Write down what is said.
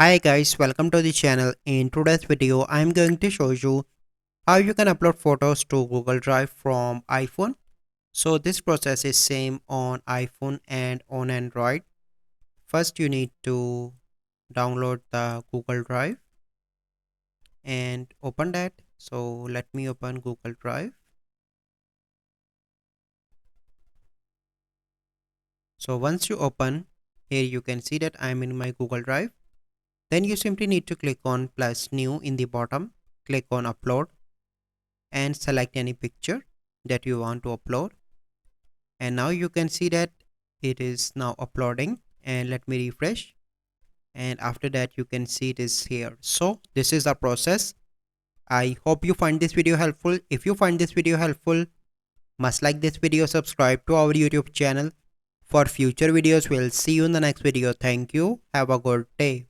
Hi guys, welcome to the channel. In today's video, I'm going to show you how you can upload photos to Google Drive from iPhone. So this process is same on iPhone and on Android. First you need to download the Google Drive and open that. So let me open Google Drive. So once you open, here you can see that I'm in my Google Drive. Then you simply need to click on plus new in the bottom, click on upload and select any picture that you want to upload. And now you can see that it is now uploading, and let me refresh, and after that you can see it is here. So this is the process. I hope you find this video helpful. If you find this video helpful, must like this video, subscribe to our YouTube channel for future videos. We'll see you in the next video. Thank you, have a good day.